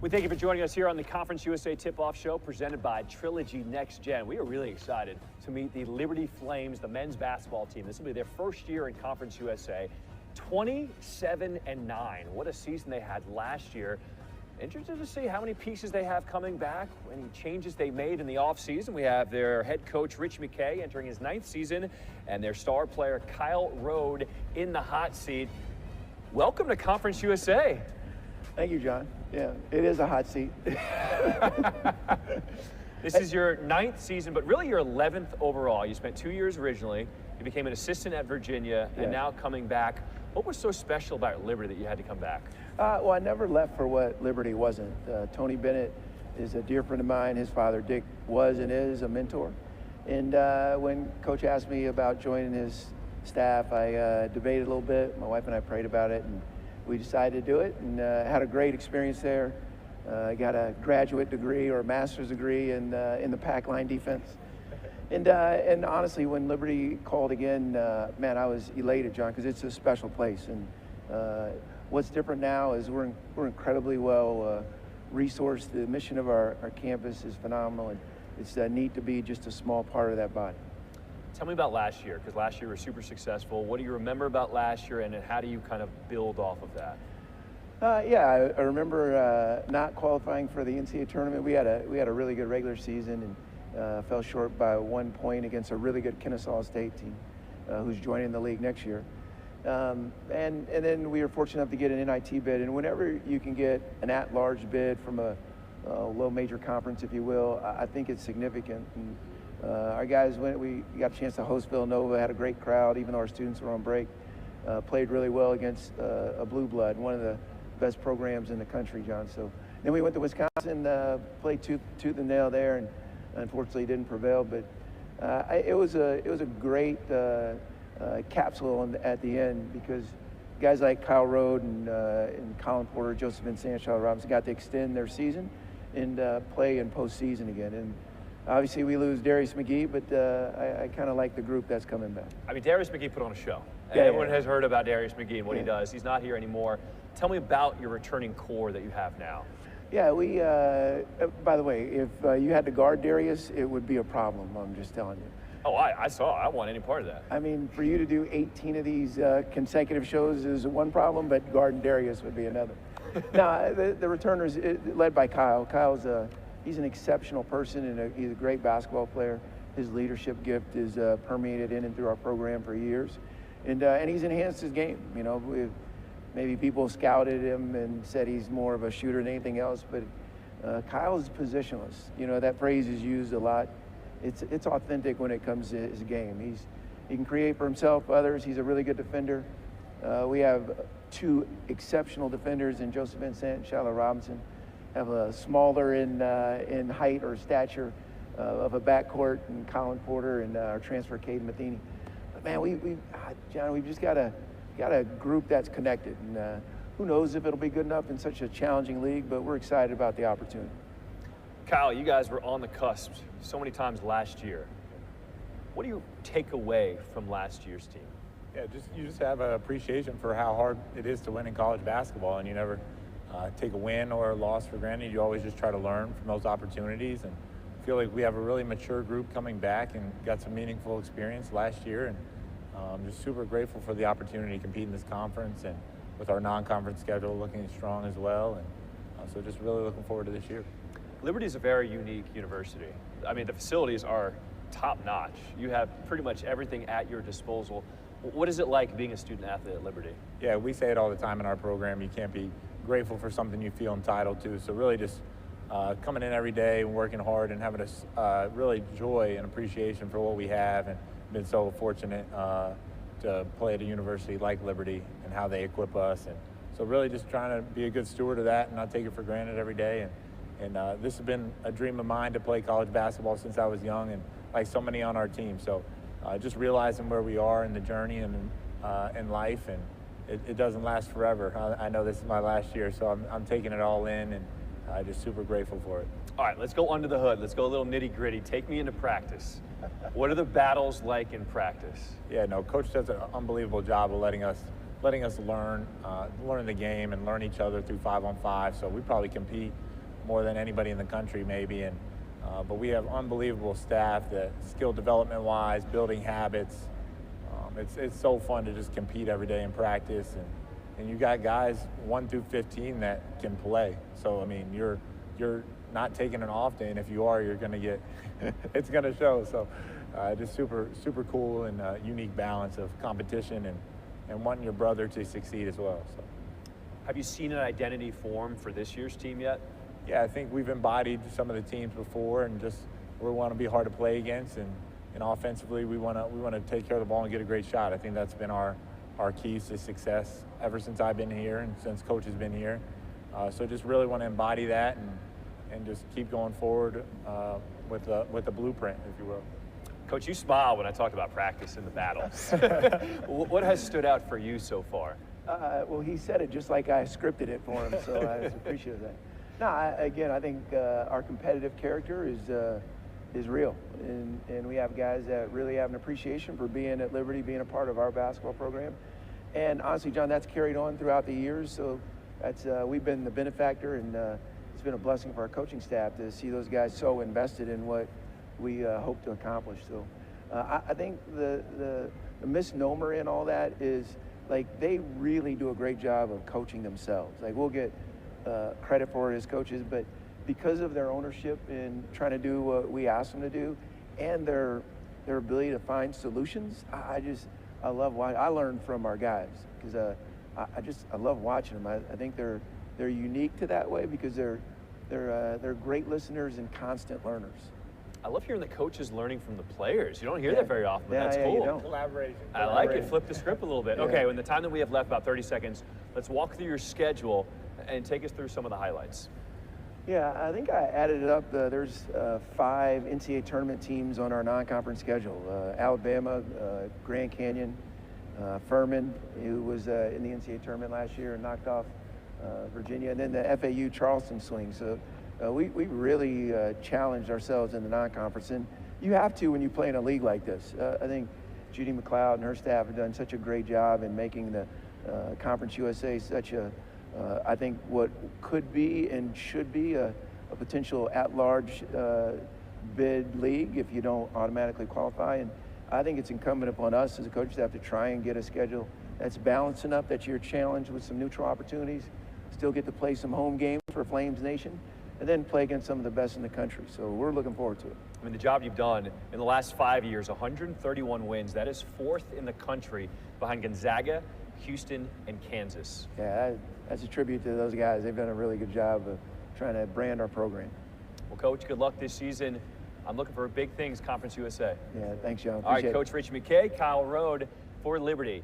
We thank you for joining us here on the Conference USA Tip-Off Show presented by Trilogy NextGen. We are really excited to meet the Liberty Flames, the men's basketball team. This will be their first year in Conference USA. 27-9. What a season they had last year. Interested to see how many pieces they have coming back, any changes they made in the offseason. We have their head coach, Rich McKay, entering his 9th season, and their star player, Kyle Rode, in the hot seat. Welcome to Conference USA. Thank you, John. Yeah, it is a hot seat. This is your 9th season, but really your 11th overall. You spent 2 years originally. You became an assistant at Virginia, and now coming back. What was so special about Liberty that you had to come back? Well, I never left for what Liberty wasn't. Tony Bennett is a dear friend of mine. His father, Dick, was and is a mentor. And when Coach asked me about joining his staff, I debated a little bit. My wife and I prayed about it, and we decided to do it, and had a great experience there. I got a graduate degree or a master's degree in the pack line defense. And honestly, when Liberty called again, man, I was elated, John, because it's a special place. And what's different now is we're incredibly well resourced. The mission of our campus is phenomenal, and it's neat to be just a small part of that body. Tell me about last year, because last year we were super successful. What do you remember about last year, and how do you kind of build off of that? Yeah, I remember not qualifying for the NCAA tournament. We had a really good regular season, and fell short by 1 point against a really good Kennesaw State team, who's joining the league next year. And then we were fortunate enough to get an NIT bid, and whenever you can get an at-large bid from a low major conference, if you will, I think it's significant. And, our guys we got a chance to host Villanova, had a great crowd, even though our students were on break. Played really well against a Blue Blood, one of the best programs in the country, John. So then we went to Wisconsin, played tooth and nail there, and unfortunately didn't prevail. But it was a great capsule at the end, because guys like Kyle Rode and Colin Porter, Joseph Vincent, Charlotte Robinson got to extend their season and play in postseason again. And obviously, we lose Darius McGee, but I kind of like the group that's coming back. I mean, Darius McGee put on a show. Yeah, Everyone has heard about Darius McGee and what he does. He's not here anymore. Tell me about your returning core that you have now. Yeah, we, by the way, if you had to guard Darius, it would be a problem, I'm just telling you. Oh, I want any part of that. I mean, for you to do 18 of these consecutive shows is one problem, but guarding Darius would be another. Now, the returners, led by Kyle. Kyle's he's an exceptional person, and he's a great basketball player. His leadership gift is permeated in and through our program for years, and he's enhanced his game. You know, maybe people scouted him and said he's more of a shooter than anything else, but Kyle is positionless. You know, that phrase is used a lot. It's authentic when it comes to his game. He can create for himself, others. He's a really good defender. We have two exceptional defenders in Joseph Vincent and Charlotte Robinson. Have a smaller in height or stature of a backcourt, and Colin Porter and our transfer Caden Matheny. But man, John, we've just got a group that's connected, and who knows if it'll be good enough in such a challenging league, but we're excited about the opportunity. Kyle, you guys were on the cusp so many times last year. What do you take away from last year's team? Yeah, you just have an appreciation for how hard it is to win in college basketball, and you never take a win or a loss for granted. You always just try to learn from those opportunities, and I feel like we have a really mature group coming back and got some meaningful experience last year, and I'm just super grateful for the opportunity to compete in this conference, and with our non-conference schedule looking strong as well, and so just really looking forward to this year. Liberty is a very unique university. I mean, the facilities are top-notch. You have pretty much everything at your disposal. What is it like being a student athlete at Liberty? Yeah, we say it all the time in our program. You can't be grateful for something you feel entitled to. So really just coming in every day and working hard and having a really joy and appreciation for what we have, and been so fortunate to play at a university like Liberty and how they equip us. And so really just trying to be a good steward of that and not take it for granted every day. And this has been a dream of mine to play college basketball since I was young, and like so many on our team. So just realizing where we are in the journey and in life, and it doesn't last forever. I know this is my last year, so I'm taking it all in, and just super grateful for it. All right, let's go under the hood. Let's go a little nitty-gritty. Take me into practice. What are the battles like in practice? Yeah, no, Coach does an unbelievable job of letting us learn the game and learn each other through 5-on-5. So we probably compete more than anybody in the country maybe. And but we have unbelievable staff that skill development wise, building habits. It's so fun to just compete every day in practice, and you got guys 1 through 15 that can play. So I mean, you're not taking an off day, and if you are, you're going to get it's going to show. So just super cool and unique balance of competition and wanting your brother to succeed as well. So. Have you seen an identity form for this year's team yet? Yeah, I think we've embodied some of the teams before, and just we want to be hard to play against, and offensively we want to take care of the ball and get a great shot. I think that's been our keys to success ever since I've been here and since Coach has been here. So just really want to embody that and just keep going forward with the blueprint, if you will. Coach, you smile when I talk about practice and the battles. What has stood out for you so far? Well, he said it just like I scripted it for him, so I appreciate that. No, again, I think our competitive character is real, and we have guys that really have an appreciation for being at Liberty, being a part of our basketball program. And honestly, John, that's carried on throughout the years, so that's we've been the benefactor, and it's been a blessing for our coaching staff to see those guys so invested in what we hope to accomplish. So I think the misnomer in all that is, like, they really do a great job of coaching themselves. Like, we'll get credit for it as coaches, but because of their ownership in trying to do what we ask them to do and their ability to find solutions, I love watching. I learn from our guys because I love watching them. I think they're unique to that way because they're great listeners and constant learners. I love hearing the coaches learning from the players. You don't hear that very often, but that's cool. You don't. Collaboration. I like it. Flip the script a little bit. Yeah. Okay, in the time that we have left, about 30 seconds, let's walk through your schedule and take us through some of the highlights. Yeah, I think I added it up. There's 5 NCAA tournament teams on our non-conference schedule. Alabama, Grand Canyon, Furman, who was in the NCAA tournament last year and knocked off Virginia, and then the FAU Charleston swing. So we really challenged ourselves in the non-conference, and you have to when you play in a league like this. I think Judy McLeod and her staff have done such a great job in making the Conference USA such a I think what could be and should be a potential at-large bid league if you don't automatically qualify. And I think it's incumbent upon us as a coach staff to try and get a schedule that's balanced enough that you're challenged with some neutral opportunities, still get to play some home games for Flames Nation, and then play against some of the best in the country. So we're looking forward to it. I mean, the job you've done in the last 5 years, 131 wins. That is 4th in the country behind Gonzaga, Houston, and Kansas. Yeah, that's a tribute to those guys. They've done a really good job of trying to brand our program. Well, Coach, good luck this season. I'm looking for big things, Conference USA. Yeah, thanks, John. All right, Appreciate it. Coach Richie McKay, Kyle Rode for Liberty.